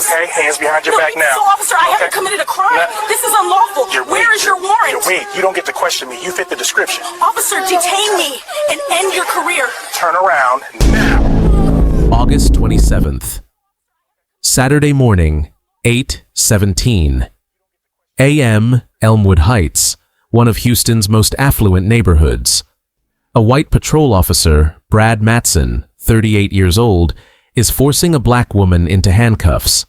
Okay, hands behind your back now. So, officer, I haven't committed a crime. This is unlawful. Where is your warrant? Wait, you don't get to question me. You fit the description. Officer, detain me and end your career. Turn around now. August 27th. Saturday morning, 8:17 a.m. Elmwood Heights, one of Houston's most affluent neighborhoods. A white patrol officer, Brad Matson, 38 years old, is forcing a black woman into handcuffs.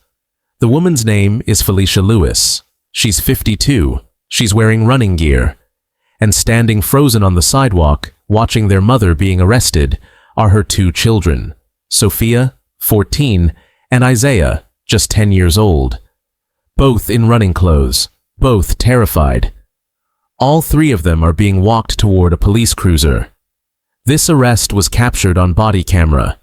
The woman's name is Felicia Lewis. She's 52. She's wearing running gear. And standing frozen on the sidewalk, watching their mother being arrested, are her two children, Sophia, 14, and Isaiah, just 10 years old. Both in running clothes, both terrified. All three of them are being walked toward a police cruiser. This arrest was captured on body camera,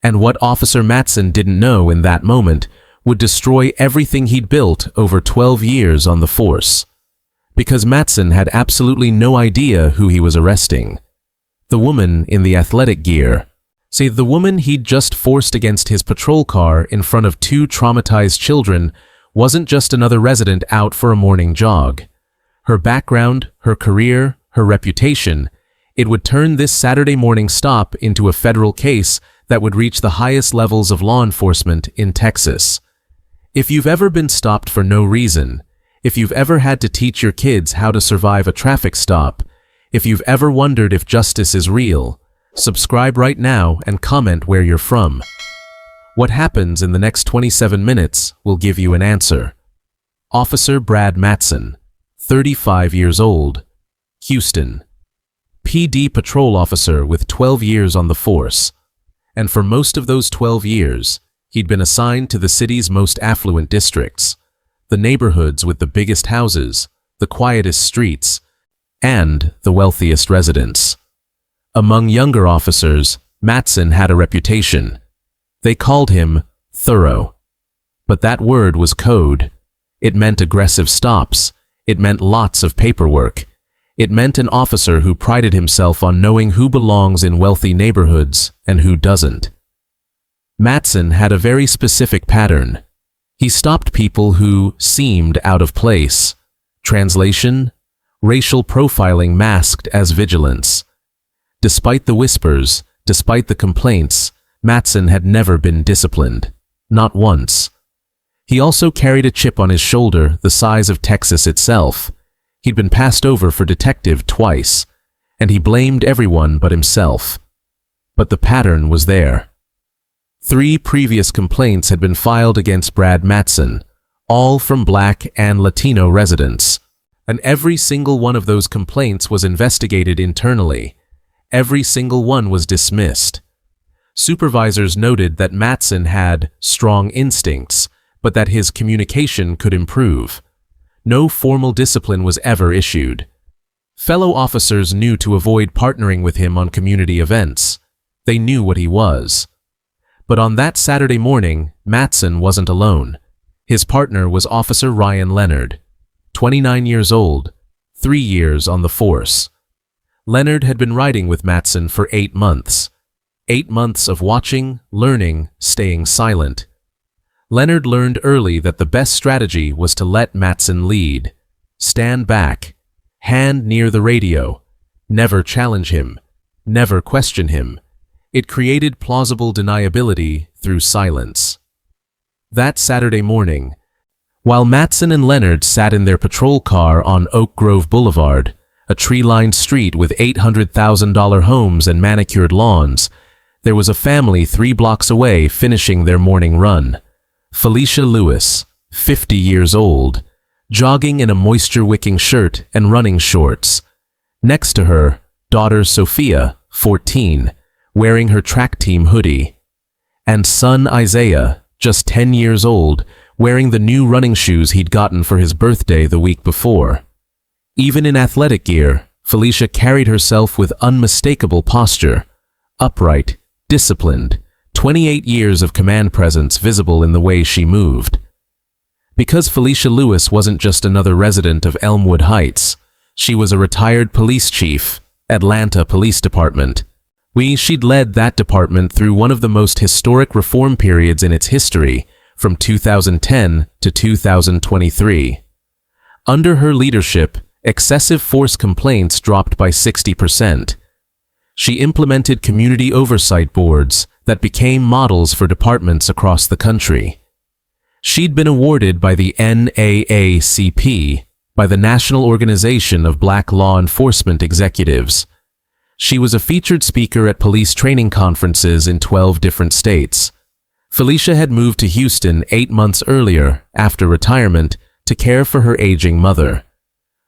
and what Officer Matson didn't know in that moment would destroy everything he'd built over 12 years on the force. Because Matson had absolutely no idea who he was arresting. The woman in the athletic gear. See, the woman he'd just forced against his patrol car in front of two traumatized children wasn't just another resident out for a morning jog. Her background, her career, her reputation, it would turn this Saturday morning stop into a federal case that would reach the highest levels of law enforcement in Texas. If you've ever been stopped for no reason, if you've ever had to teach your kids how to survive a traffic stop, if you've ever wondered if justice is real, subscribe right now and comment where you're from. What happens in the next 27 minutes will give you an answer. Officer Brad Matson, 35 years old, Houston. PD patrol officer with 12 years on the force. And for most of those 12 years, he'd been assigned to the city's most affluent districts, the neighborhoods with the biggest houses, the quietest streets, and the wealthiest residents. Among younger officers, Matson had a reputation. They called him thorough. But that word was code. It meant aggressive stops. It meant lots of paperwork. It meant an officer who prided himself on knowing who belongs in wealthy neighborhoods and who doesn't. Matson had a very specific pattern. He stopped people who seemed out of place. Translation: racial profiling masked as vigilance. Despite the whispers, despite the complaints, Matson had never been disciplined. Not once. He also carried a chip on his shoulder the size of Texas itself. He'd been passed over for detective twice, and he blamed everyone but himself. But the pattern was there. 3 previous complaints had been filed against Brad Matson, all from Black and Latino residents. And every single one of those complaints was investigated internally. Every single one was dismissed. Supervisors noted that Matson had strong instincts, but that his communication could improve. No formal discipline was ever issued. Fellow officers knew to avoid partnering with him on community events. They knew what he was. But on that Saturday morning, Matson wasn't alone. His partner was Officer Ryan Leonard, 29 years old, 3 years on the force. Leonard had been riding with Matson for 8 months. 8 months of watching, learning, staying silent. Leonard learned early that the best strategy was to let Matson lead. Stand back. Hand near the radio. Never challenge him. Never question him. It created plausible deniability through silence. That Saturday morning, while Matson and Leonard sat in their patrol car on Oak Grove Boulevard, a tree-lined street with $800,000 homes and manicured lawns, there was a family 3 blocks away finishing their morning run. Felicia Lewis, 50 years old, jogging in a moisture-wicking shirt and running shorts. Next to her, daughter Sophia, 14, wearing her track team hoodie. And son Isaiah, just 10 years old, wearing the new running shoes he'd gotten for his birthday the week before. Even in athletic gear, Felicia carried herself with unmistakable posture, upright, disciplined, 28 years of command presence visible in the way she moved. Because Felicia Lewis wasn't just another resident of Elmwood Heights, she was a retired police chief, Atlanta Police Department. She'd led that department through one of the most historic reform periods in its history, from 2010 to 2023. Under her leadership, excessive force complaints dropped by 60%. She implemented community oversight boards that became models for departments across the country. She'd been awarded by the NAACP, by the National Organization of Black Law Enforcement Executives. She was a featured speaker at police training conferences in 12 different states. Felicia had moved to Houston 8 months earlier, after retirement, to care for her aging mother.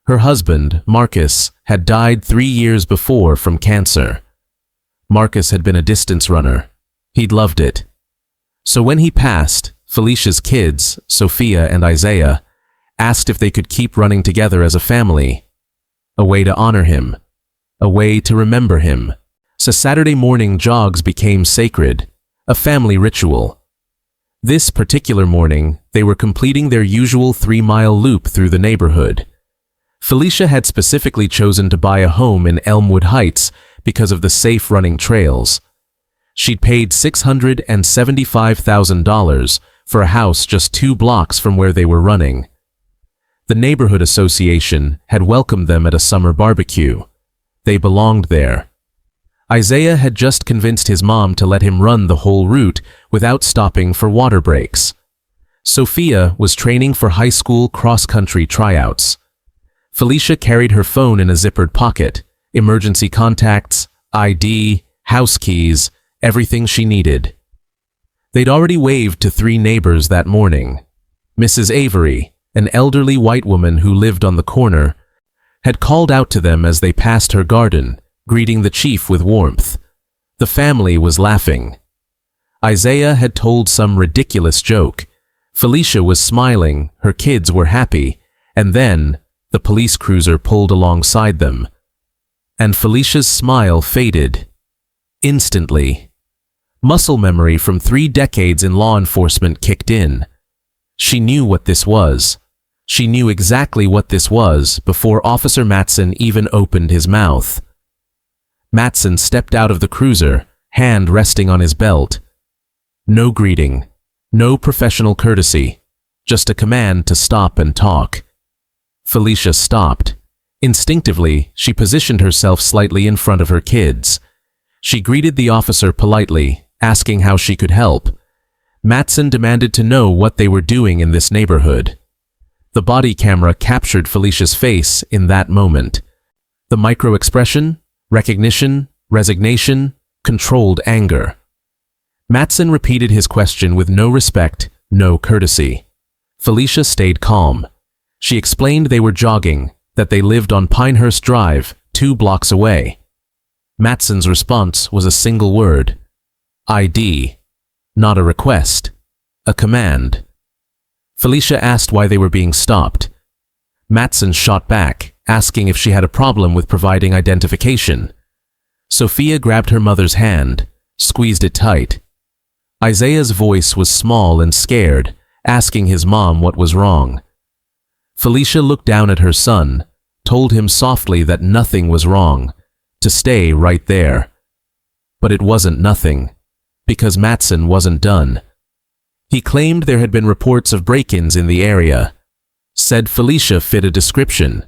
Her husband, Marcus, had died 3 years before from cancer. Marcus had been a distance runner. He'd loved it. So when he passed, Felicia's kids, Sophia and Isaiah, asked if they could keep running together as a family. A way to honor him. A way to remember him. So Saturday morning jogs became sacred, a family ritual. This particular morning, they were completing their usual 3-mile loop through the neighborhood. Felicia had specifically chosen to buy a home in Elmwood Heights because of the safe running trails. She'd paid $675,000 for a house just 2 blocks from where they were running. The neighborhood association had welcomed them at a summer barbecue. They belonged there. Isaiah had just convinced his mom to let him run the whole route without stopping for water breaks. Sophia was training for high school cross-country tryouts. Felicia carried her phone in a zippered pocket, emergency contacts, ID, house keys, everything she needed. They'd already waved to 3 neighbors that morning. Mrs. Avery, an elderly white woman who lived on the corner, had called out to them as they passed her garden, greeting the chief with warmth. The family was laughing. Isaiah had told some ridiculous joke. Felicia was smiling, her kids were happy, and then the police cruiser pulled alongside them. And Felicia's smile faded. Instantly. Muscle memory from 3 decades in law enforcement kicked in. She knew what this was. She knew exactly what this was before Officer Matson even opened his mouth. Matson stepped out of the cruiser, hand resting on his belt. No greeting, no professional courtesy, just a command to stop and talk. Felicia stopped. Instinctively, she positioned herself slightly in front of her kids. She greeted the officer politely, asking how she could help. Matson demanded to know what they were doing in this neighborhood. The body camera captured Felicia's face in that moment. The micro-expression, recognition, resignation, controlled anger. Matson repeated his question with no respect, no courtesy. Felicia stayed calm. She explained they were jogging, that they lived on Pinehurst Drive, 2 blocks away. Matson's response was a single word. ID. Not a request. A command. Felicia asked why they were being stopped. Matson shot back, asking if she had a problem with providing identification. Sophia grabbed her mother's hand, squeezed it tight. Isaiah's voice was small and scared, asking his mom what was wrong. Felicia looked down at her son, told him softly that nothing was wrong, to stay right there. But it wasn't nothing, because Matson wasn't done. He claimed there had been reports of break-ins in the area. Said Felicia fit a description.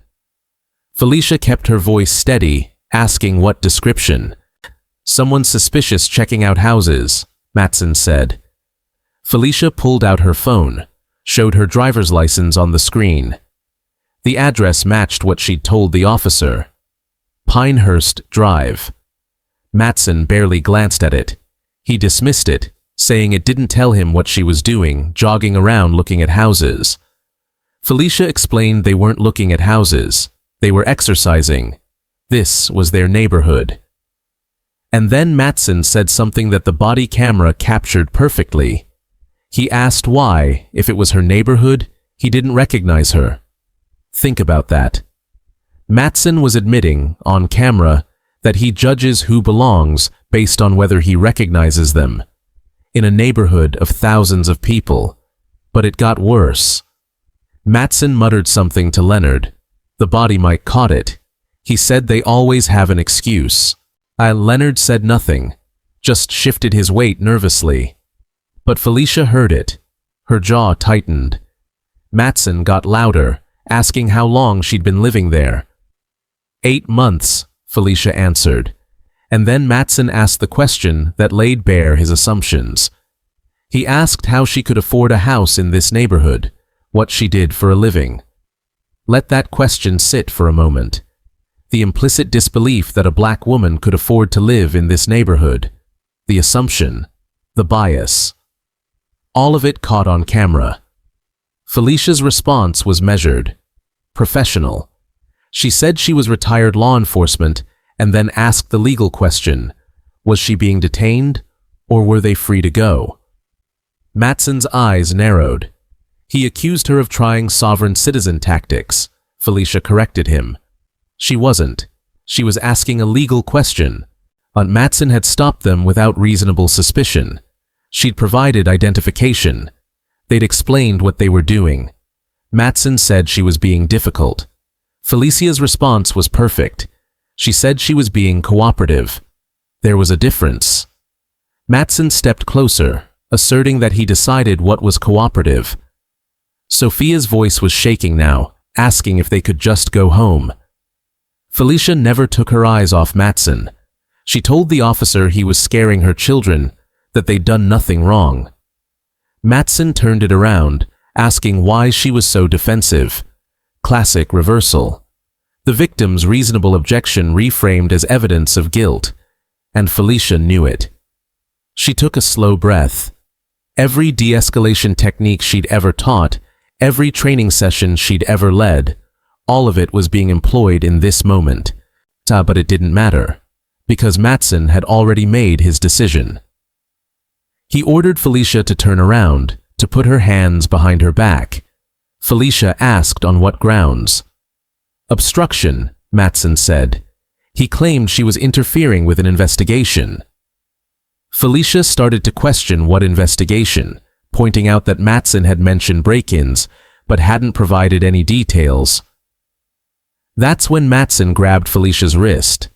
Felicia kept her voice steady, asking what description. Someone suspicious checking out houses, Matson said. Felicia pulled out her phone, showed her driver's license on the screen. The address matched what she'd told the officer. Pinehurst Drive. Matson barely glanced at it. He dismissed it, saying it didn't tell him what she was doing, jogging around looking at houses. Felicia explained they weren't looking at houses. They were exercising. This was their neighborhood. And then Matson said something that the body camera captured perfectly. He asked why, if it was her neighborhood, he didn't recognize her. Think about that. Matson was admitting, on camera, that he judges who belongs based on whether he recognizes them. In a neighborhood of thousands of people. But it got worse. Matson muttered something to Leonard. The body mic caught it. He said they always have an excuse. Leonard said nothing, just shifted his weight nervously. But Felicia heard it. Her jaw tightened. Matson got louder, asking how long she'd been living there. 8 months, Felicia answered. And then Matson asked the question that laid bare his assumptions. He asked how she could afford a house in this neighborhood, what she did for a living. Let that question sit for a moment. The implicit disbelief that a black woman could afford to live in this neighborhood. The assumption. The bias. All of it caught on camera. Felicia's response was measured. Professional. She said she was retired law enforcement and then asked the legal question. Was she being detained, or were they free to go? Matson's eyes narrowed. He accused her of trying sovereign citizen tactics. Felicia corrected him. She wasn't. She was asking a legal question. Aunt Matson had stopped them without reasonable suspicion. She'd provided identification. They'd explained what they were doing. Matson said she was being difficult. Felicia's response was perfect. She said she was being cooperative. There was a difference. Matson stepped closer, asserting that he decided what was cooperative. Sophia's voice was shaking now, asking if they could just go home. Felicia never took her eyes off Matson. She told the officer he was scaring her children, that they'd done nothing wrong. Matson turned it around, asking why she was so defensive. Classic reversal. The victim's reasonable objection reframed as evidence of guilt, and Felicia knew it. She took a slow breath. Every de-escalation technique she'd ever taught, every training session she'd ever led, all of it was being employed in this moment. But it didn't matter, because Matson had already made his decision. He ordered Felicia to turn around, to put her hands behind her back. Felicia asked on what grounds. Obstruction, Matson said. He claimed she was interfering with an investigation. Felicia started to question what investigation, pointing out that Matson had mentioned break-ins, but hadn't provided any details. That's when Matson grabbed Felicia's wrist.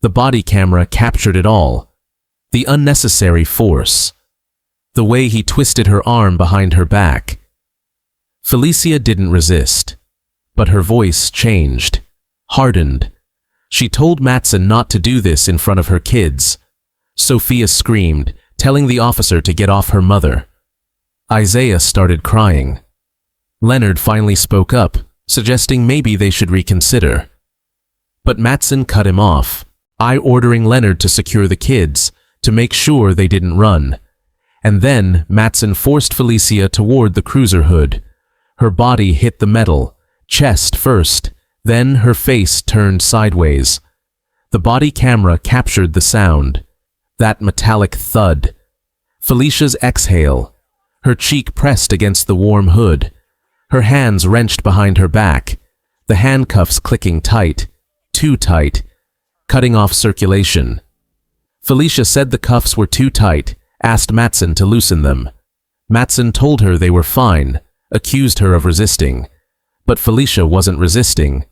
The body camera captured it all. The unnecessary force. The way he twisted her arm behind her back. Felicia didn't resist, but her voice changed, hardened. She told Matson not to do this in front of her kids. Sophia screamed, telling the officer to get off her mother. Isaiah started crying. Leonard finally spoke up, suggesting maybe they should reconsider. But Matson cut him off, ordering Leonard to secure the kids, to make sure they didn't run. And then Matson forced Felicia toward the cruiser hood. Her body hit the metal, chest first, then her face turned sideways. The body camera captured the sound. That metallic thud. Felicia's exhale. Her cheek pressed against the warm hood. Her hands wrenched behind her back. The handcuffs clicking tight. Too tight. Cutting off circulation. Felicia said the cuffs were too tight, asked Matson to loosen them. Matson told her they were fine, accused her of resisting. But Felicia wasn't resisting.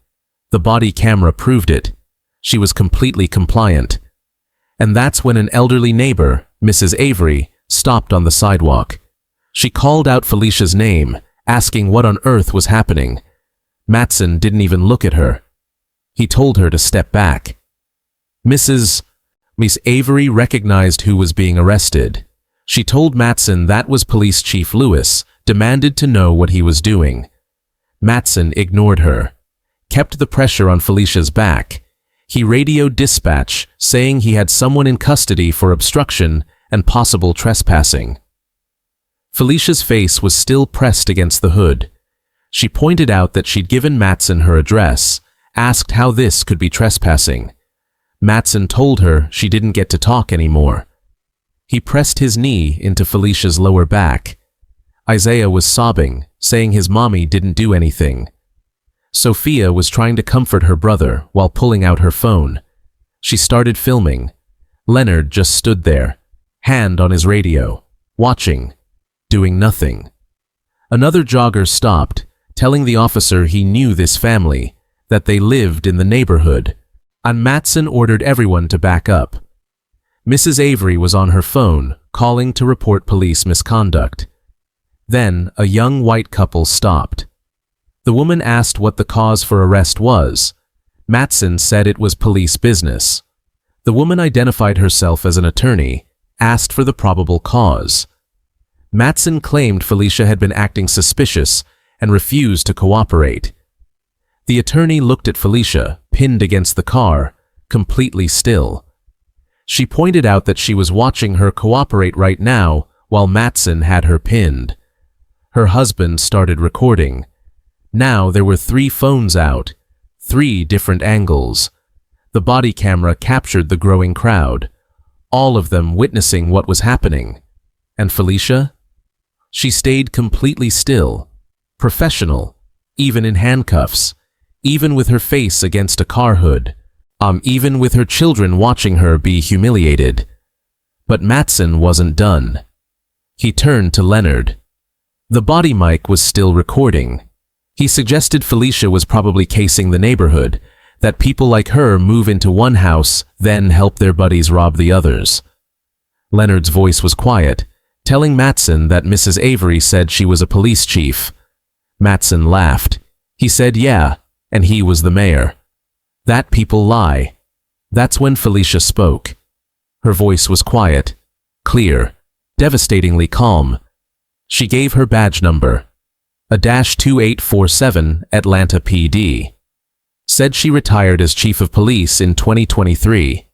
The body camera proved it. She was completely compliant. And that's when an elderly neighbor, Mrs. Avery, stopped on the sidewalk. She called out Felicia's name, asking what on earth was happening. Matson didn't even look at her. He told her to step back. Miss Avery recognized who was being arrested. She told Matson that was Police Chief Lewis, demanded to know what he was doing. Matson ignored her, kept the pressure on Felicia's back. He radioed dispatch, saying he had someone in custody for obstruction and possible trespassing. Felicia's face was still pressed against the hood. She pointed out that she'd given Matson her address, asked how this could be trespassing. Matson told her she didn't get to talk anymore. He pressed his knee into Felicia's lower back. Isaiah was sobbing, saying his mommy didn't do anything. Sophia was trying to comfort her brother while pulling out her phone. She started filming. Leonard just stood there, hand on his radio, watching, doing nothing. Another jogger stopped, telling the officer he knew this family, that they lived in the neighborhood, and Matson ordered everyone to back up. Mrs. Avery was on her phone, calling to report police misconduct. Then, a young white couple stopped. The woman asked what the cause for arrest was. Matson said it was police business. The woman identified herself as an attorney, asked for the probable cause. Matson claimed Felicia had been acting suspicious and refused to cooperate. The attorney looked at Felicia, pinned against the car, completely still. She pointed out that she was watching her cooperate right now while Matson had her pinned. Her husband started recording. Now there were 3 phones out, 3 different angles. The body camera captured the growing crowd, all of them witnessing what was happening. And Felicia? She stayed completely still, professional, even in handcuffs, even with her face against a car hood, even with her children watching her be humiliated. But Matson wasn't done. He turned to Leonard. The body mic was still recording. He suggested Felicia was probably casing the neighborhood, that people like her move into one house, then help their buddies rob the others. Leonard's voice was quiet, telling Matson that Mrs. Avery said she was a police chief. Matson laughed. He said yeah, and he was the mayor. That people lie. That's when Felicia spoke. Her voice was quiet, clear, devastatingly calm. She gave her badge number, a -2847 Atlanta PD. Said she retired as chief of police in 2023.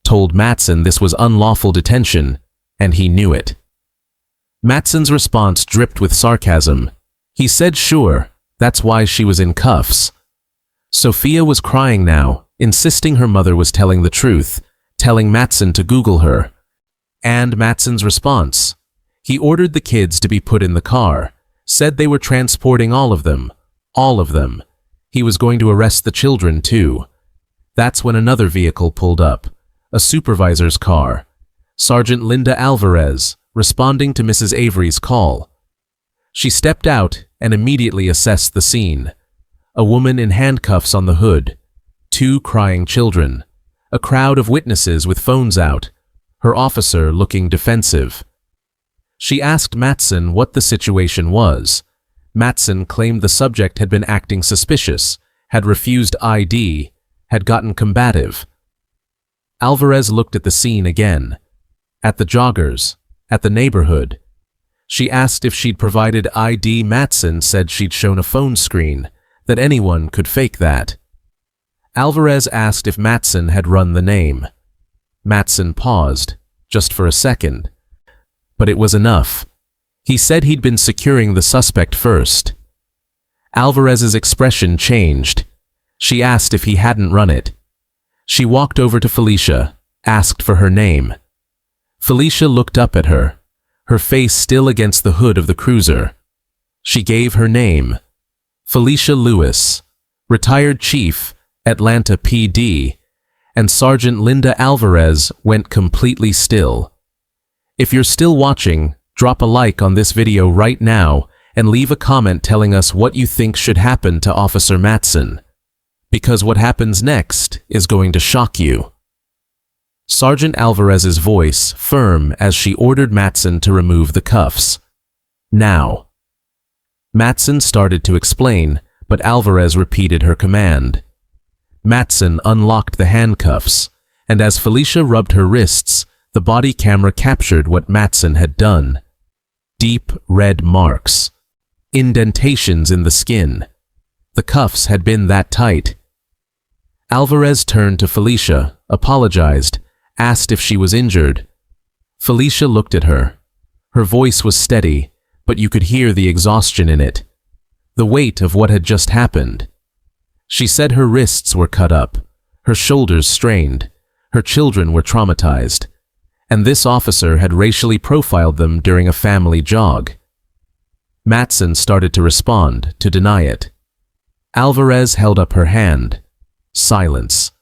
Told Matson this was unlawful detention, and he knew it. Matson's response dripped with sarcasm. He said sure, that's why she was in cuffs. Sophia was crying now, insisting her mother was telling the truth, telling Matson to Google her. And Matson's response? He ordered the kids to be put in the car, said they were transporting all of them. All of them. He was going to arrest the children too. That's when another vehicle pulled up, a supervisor's car. Sergeant Linda Alvarez, responding to Mrs. Avery's call. She stepped out and immediately assessed the scene. A woman in handcuffs on the hood, 2 crying children, a crowd of witnesses with phones out, her officer looking defensive. She asked Matson what the situation was. Matson claimed the subject had been acting suspicious, had refused ID, had gotten combative. Alvarez looked at the scene again, at the joggers, at the neighborhood. She asked if she'd provided ID. Matson said she'd shown a phone screen, that anyone could fake that. Alvarez asked if Matson had run the name. Matson paused, just for a second. But it was enough. He said he'd been securing the suspect first. Alvarez's expression changed. She asked if he hadn't run it. She walked over to Felicia, asked for her name. Felicia looked up at her, her face still against the hood of the cruiser. She gave her name. Felicia Lewis, retired chief, Atlanta PD, and Sergeant Linda Alvarez went completely still. If you're still watching, drop a like on this video right now and leave a comment telling us what you think should happen to Officer Matson. Because what happens next is going to shock you. Sergeant Alvarez's voice firm as she ordered Matson to remove the cuffs. Now. Matson started to explain, but Alvarez repeated her command. Matson unlocked the handcuffs, and as Felicia rubbed her wrists, the body camera captured what Matson had done. Deep red marks. Indentations in the skin. The cuffs had been that tight. Alvarez turned to Felicia, apologized, asked if she was injured. Felicia looked at her. Her voice was steady, but you could hear the exhaustion in it. The weight of what had just happened. She said her wrists were cut up, her shoulders strained, her children were traumatized, and this officer had racially profiled them during a family jog. Matson started to respond, to deny it. Alvarez held up her hand. Silence.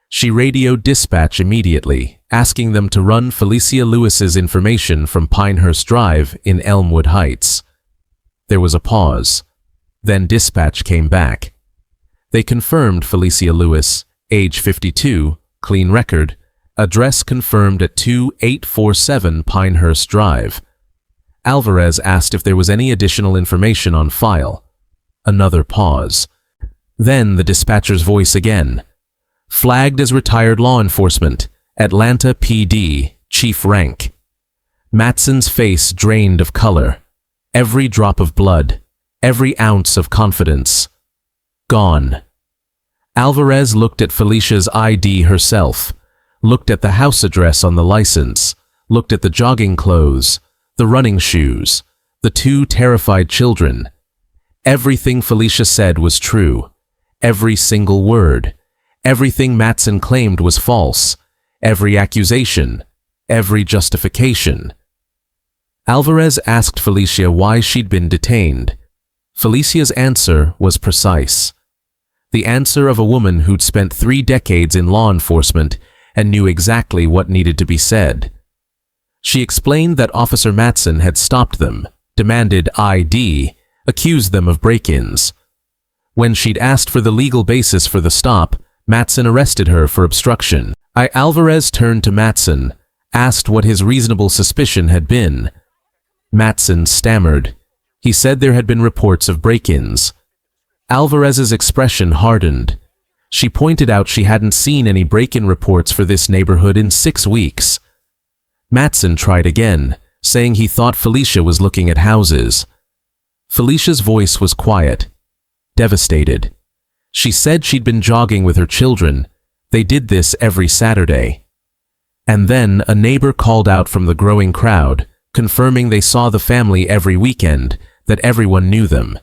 She radioed dispatch immediately, asking them to run Felicia Lewis's information from Pinehurst Drive in Elmwood Heights. There was a pause. Then dispatch came back. They confirmed Felicia Lewis, age 52, clean record, address confirmed at 2847 Pinehurst Drive. Alvarez asked if there was any additional information on file. Another pause. Then the dispatcher's voice again. Flagged as retired law enforcement, Atlanta PD, chief rank. Matson's face drained of color. Every drop of blood, every ounce of confidence. Gone. Alvarez looked at Felicia's ID herself, looked at the house address on the license, looked at the jogging clothes, the running shoes, the two terrified children. Everything Felicia said was true. Every single word. Everything Matson claimed was false. Every accusation. Every justification. Alvarez asked Felicia why she'd been detained. Felicia's answer was precise. The answer of a woman who'd spent 3 decades in law enforcement and knew exactly what needed to be said. She explained that Officer Matson had stopped them, demanded ID, accused them of break-ins. When she'd asked for the legal basis for the stop, Matson arrested her for obstruction. Alvarez turned to Matson, asked what his reasonable suspicion had been. Matson stammered. He said there had been reports of break-ins. Alvarez's expression hardened. She pointed out she hadn't seen any break-in reports for this neighborhood in 6 weeks. Matson tried again, saying he thought Felicia was looking at houses. Felicia's voice was quiet, devastated. She said she'd been jogging with her children. They did this every Saturday. And then a neighbor called out from the growing crowd, confirming they saw the family every weekend, that everyone knew them.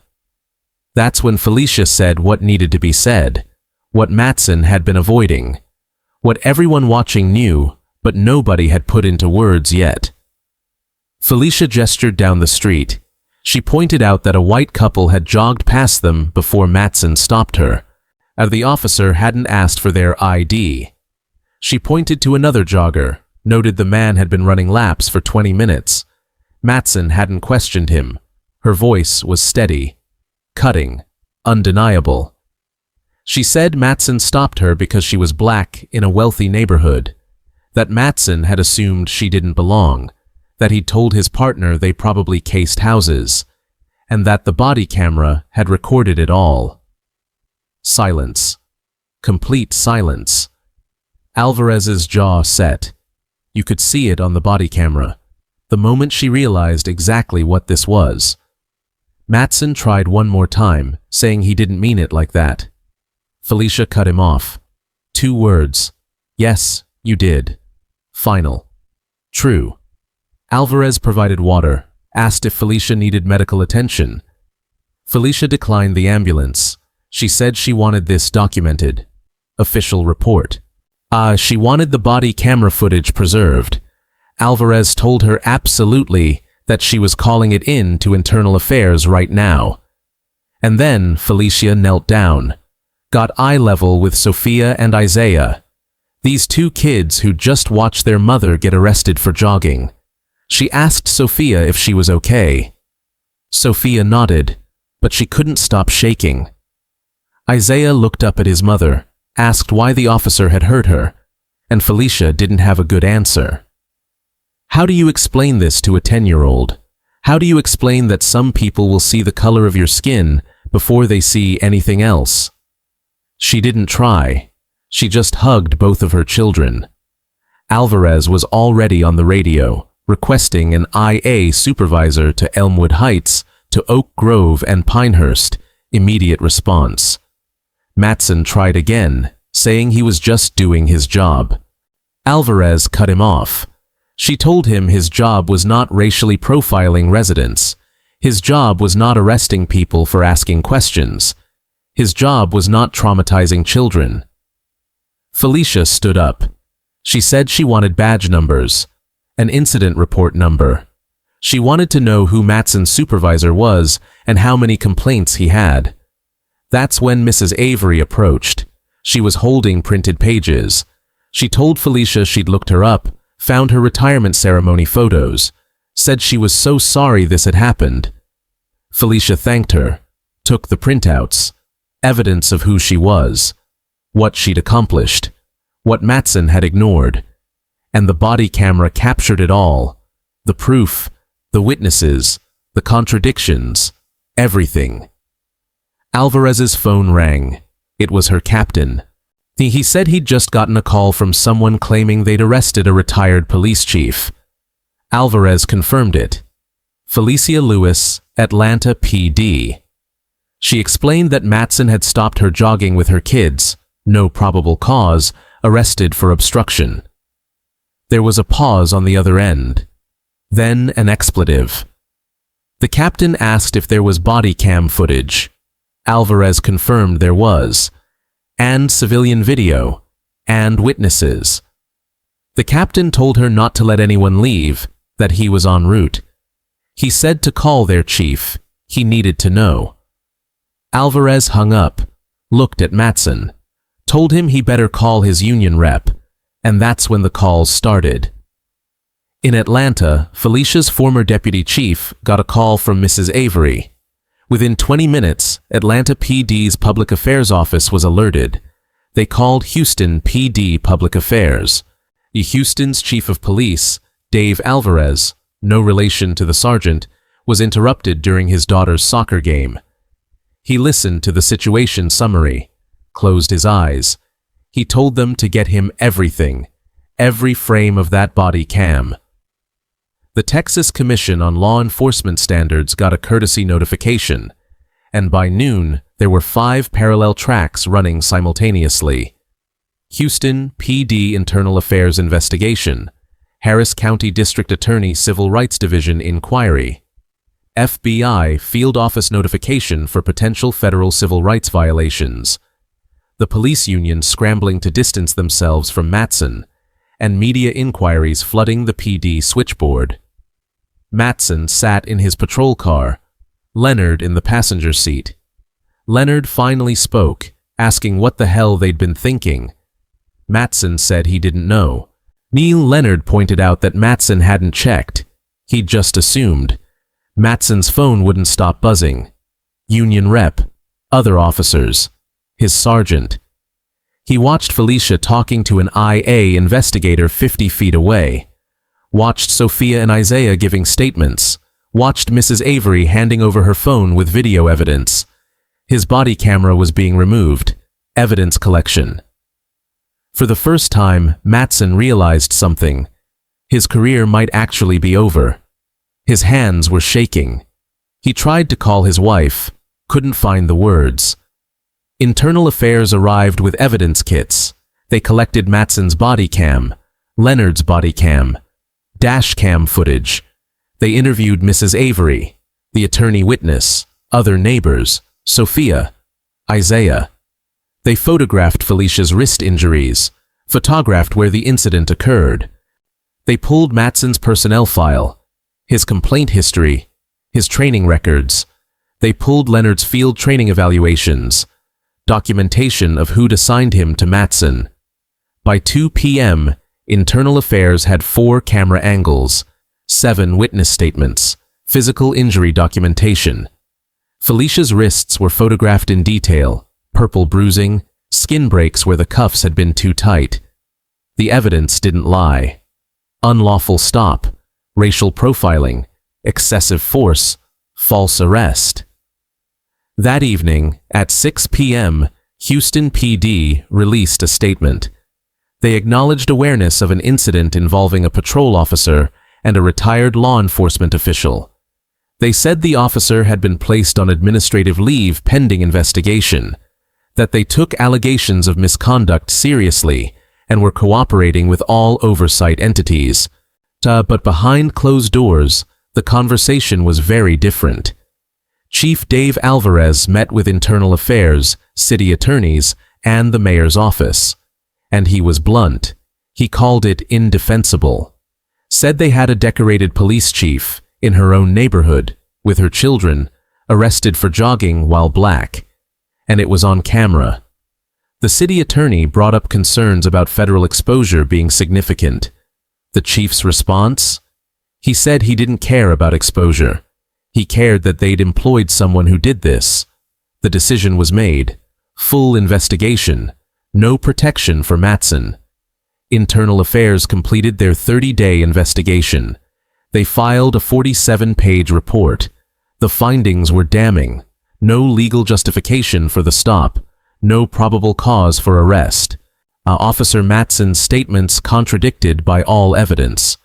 That's when Felicia said what needed to be said, what Matson had been avoiding, what everyone watching knew, but nobody had put into words yet. Felicia gestured down the street. She pointed out that a white couple had jogged past them before Matson stopped her, and the officer hadn't asked for their ID. She pointed to another jogger, noted the man had been running laps for 20 minutes. Matson hadn't questioned him. Her voice was steady, cutting, undeniable. She said Matson stopped her because she was black in a wealthy neighborhood, that Matson had assumed she didn't belong, that he'd told his partner they probably cased houses, and that the body camera had recorded it all. Silence. Complete silence. Alvarez's jaw set. You could see it on the body camera, the moment she realized exactly what this was. Matson tried one more time, saying he didn't mean it like that. Felicia cut him off. 2 words. Yes, you did. Final. True. Alvarez provided water, asked if Felicia needed medical attention. Felicia declined the ambulance. She said she wanted this documented. Official report. She wanted the body camera footage preserved. Alvarez told her absolutely that she was calling it in to internal affairs right now. And then Felicia knelt down, got eye level with Sophia and Isaiah, these 2 kids who just watched their mother get arrested for jogging. She asked Sophia if she was okay. Sophia nodded, but she couldn't stop shaking. Isaiah looked up at his mother, asked why the officer had hurt her, and Felicia didn't have a good answer. How do you explain this to a 10-year-old? How do you explain that some people will see the color of your skin before they see anything else? She didn't try. She just hugged both of her children. Alvarez was already on the radio, requesting an IA supervisor to Elmwood Heights, to Oak Grove and Pinehurst. Immediate response. Matson tried again, saying he was just doing his job. Alvarez cut him off. She told him his job was not racially profiling residents. His job was not arresting people for asking questions. His job was not traumatizing children. Felicia stood up. She said she wanted badge numbers, an incident report number. She wanted to know who Matson's supervisor was and how many complaints he had. That's when Mrs. Avery approached. She was holding printed pages. She told Felicia she'd looked her up, found her retirement ceremony photos, said she was so sorry this had happened. Felicia thanked her, took the printouts, evidence of who she was, what she'd accomplished, what Matson had ignored, and the body camera captured it all, the proof, the witnesses, the contradictions, everything. Alvarez's phone rang. It was her captain. He said he'd just gotten a call from someone claiming they'd arrested a retired police chief. Alvarez confirmed it. Felicia Lewis, Atlanta PD. She explained that Matson had stopped her jogging with her kids, no probable cause, arrested for obstruction. There was a pause on the other end. Then an expletive. The captain asked if there was body cam footage. Alvarez confirmed there was, and civilian video, and witnesses. The captain told her not to let anyone leave, that he was en route. He said to call their chief. He needed to know. Alvarez hung up, looked at Matson, told him he better call his union rep, and that's when the calls started. In Atlanta, Felicia's former deputy chief got a call from Mrs. Avery. Within 20 minutes, Atlanta PD's Public Affairs Office was alerted. They called Houston PD Public Affairs. Houston's chief of police, Dave Alvarez, no relation to the sergeant, was interrupted during his daughter's soccer game. He listened to the situation summary, closed his eyes. He told them to get him everything, every frame of that body cam. The Texas Commission on Law Enforcement Standards got a courtesy notification, and by noon there were 5 parallel tracks running simultaneously. Houston PD Internal Affairs Investigation, Harris County District Attorney Civil Rights Division Inquiry, FBI Field Office Notification for potential federal civil rights violations, the police union scrambling to distance themselves from Matson, and media inquiries flooding the PD switchboard. Matson sat in his patrol car, Leonard in the passenger seat. Leonard finally spoke, asking what the hell they'd been thinking. Matson said he didn't know. Leonard pointed out that Matson hadn't checked. He'd just assumed. Matson's phone wouldn't stop buzzing. Union rep, other officers, his sergeant. He watched Felicia talking to an IA investigator 50 feet away. Watched Sophia and Isaiah giving statements. Watched Mrs. Avery handing over her phone with video evidence. His body camera was being removed. Evidence collection. For the first time, Matson realized something. His career might actually be over. His hands were shaking. He tried to call his wife, couldn't find the words. Internal Affairs arrived with evidence kits. They collected Matson's body cam, Leonard's body cam, dash cam footage. They interviewed Mrs. Avery, the attorney witness, other neighbors, Sophia, Isaiah. They photographed Felicia's wrist injuries, photographed where the incident occurred. They pulled Matson's personnel file, his complaint history, his training records. They pulled Leonard's field training evaluations, documentation of who'd assigned him to Matson. By 2 p.m., Internal Affairs had 4 camera angles, 7 witness statements, physical injury documentation. Felicia's wrists were photographed in detail, purple bruising, skin breaks where the cuffs had been too tight. The evidence didn't lie. Unlawful stop, racial profiling, excessive force, false arrest. That evening, at 6 p.m., Houston PD released a statement. They acknowledged awareness of an incident involving a patrol officer and a retired law enforcement official. They said the officer had been placed on administrative leave pending investigation, that they took allegations of misconduct seriously and were cooperating with all oversight entities. But behind closed doors, the conversation was very different. Chief Dave Alvarez met with Internal Affairs, city attorneys, and the mayor's office. And he was blunt. He called it indefensible. Said they had a decorated police chief, in her own neighborhood, with her children, arrested for jogging while black. And it was on camera. The city attorney brought up concerns about federal exposure being significant. The chief's response? He said he didn't care about exposure. He cared that they'd employed someone who did this. The decision was made. Full investigation. No protection for Matson. Internal Affairs completed their 30-day investigation. They filed a 47-page report. The findings were damning. No legal justification for the stop. No probable cause for arrest. Officer Matson's statements contradicted by all evidence.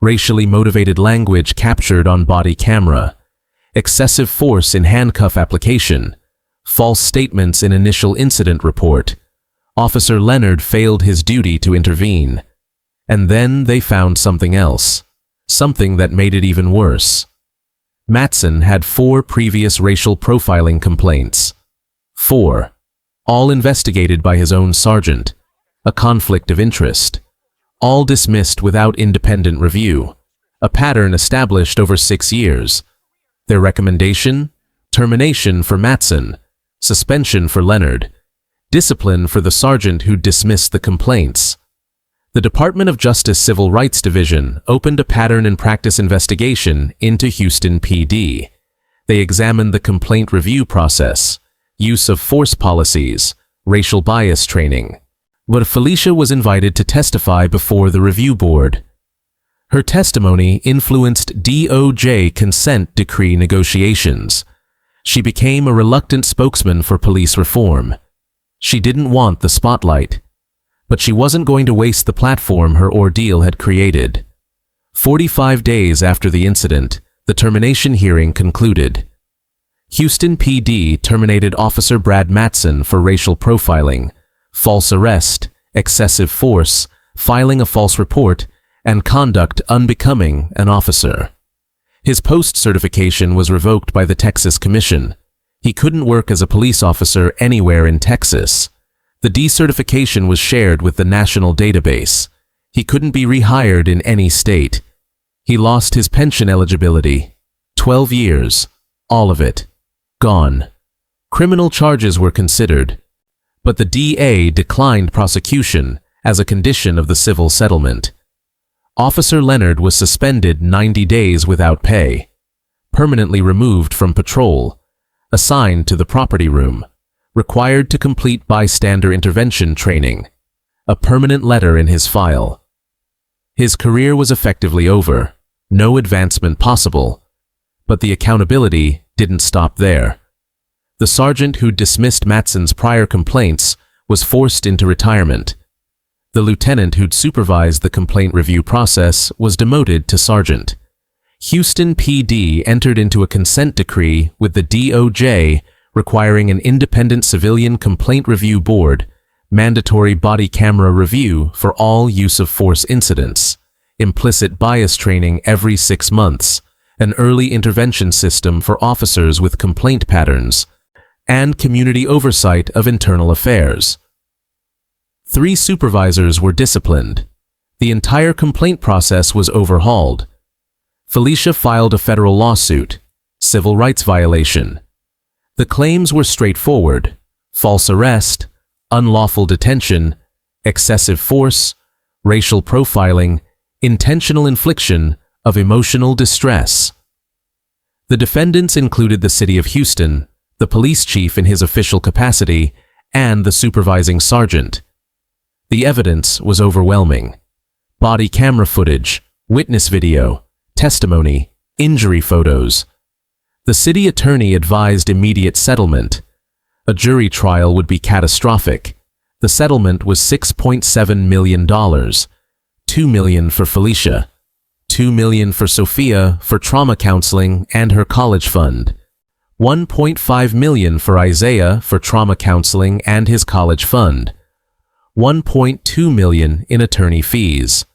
Racially motivated language captured on body camera. Excessive force in handcuff application. False statements in initial incident report. Officer Leonard failed his duty to intervene. And then they found something else. Something that made it even worse. Matson had 4 previous racial profiling complaints. 4. All investigated by his own sergeant. A conflict of interest. All dismissed without independent review. A pattern established over 6 years. Their recommendation? Termination for Matson. Suspension for Leonard. Discipline for the sergeant who dismissed the complaints. The Department of Justice Civil Rights Division opened a pattern and practice investigation into Houston PD. They examined the complaint review process, use of force policies, racial bias training. But Felicia was invited to testify before the review board. Her testimony influenced DOJ consent decree negotiations. She became a reluctant spokesman for police reform. She didn't want the spotlight. But she wasn't going to waste the platform her ordeal had created. 45 days after the incident, the termination hearing concluded. Houston PD terminated Officer Brad Matson for racial profiling, false arrest, excessive force, filing a false report, and conduct unbecoming an officer. His post certification was revoked by the Texas Commission. He couldn't work as a police officer anywhere in Texas. The decertification was shared with the national database. He couldn't be rehired in any state. He lost his pension eligibility. 12 years. All of it. Gone. Criminal charges were considered, but the DA declined prosecution as a condition of the civil settlement. Officer Leonard was suspended 90 days without pay, permanently removed from patrol, assigned to the property room, required to complete bystander intervention training, a permanent letter in his file. His career was effectively over, no advancement possible, but the accountability didn't stop there. The sergeant who dismissed Matson's prior complaints was forced into retirement. The lieutenant who'd supervised the complaint review process was demoted to sergeant. Houston PD entered into a consent decree with the DOJ requiring an independent civilian complaint review board, mandatory body camera review for all use of force incidents, implicit bias training every 6 months, an early intervention system for officers with complaint patterns, and community oversight of internal affairs. 3 supervisors were disciplined. The entire complaint process was overhauled. Felicia filed a federal lawsuit, civil rights violation. The claims were straightforward: false arrest, unlawful detention, excessive force, racial profiling, intentional infliction of emotional distress. The defendants included the city of Houston, the police chief in his official capacity, and the supervising sergeant. The evidence was overwhelming. Body camera footage, witness video, testimony, injury photos. The city attorney advised immediate settlement. A jury trial would be catastrophic. The settlement was $6.7 million. $2 million for Felicia. $2 million for Sophia for trauma counseling and her college fund. $1.5 million for Isaiah for trauma counseling and his college fund. $1.2 million in attorney fees.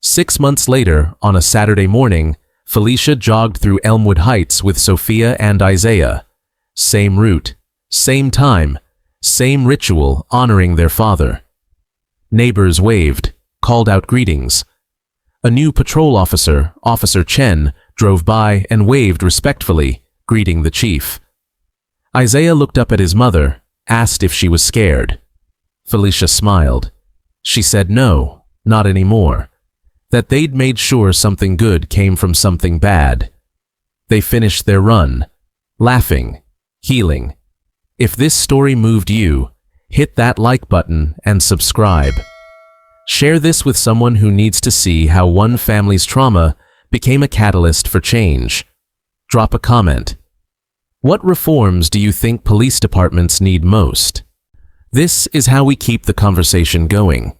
6 months later, on a Saturday morning, Felicia jogged through Elmwood Heights with Sophia and Isaiah. Same route, same time, same ritual honoring their father. Neighbors waved, called out greetings. A new patrol officer, Officer Chen, drove by and waved respectfully, greeting the chief. Isaiah looked up at his mother, asked if she was scared. Felicia smiled. She said no, not anymore. That they'd made sure something good came from something bad. They finished their run, laughing, healing. If this story moved you, hit that like button and subscribe. Share this with someone who needs to see how one family's trauma became a catalyst for change? Drop a comment. What reforms do you think police departments need most? This is how we keep the conversation going.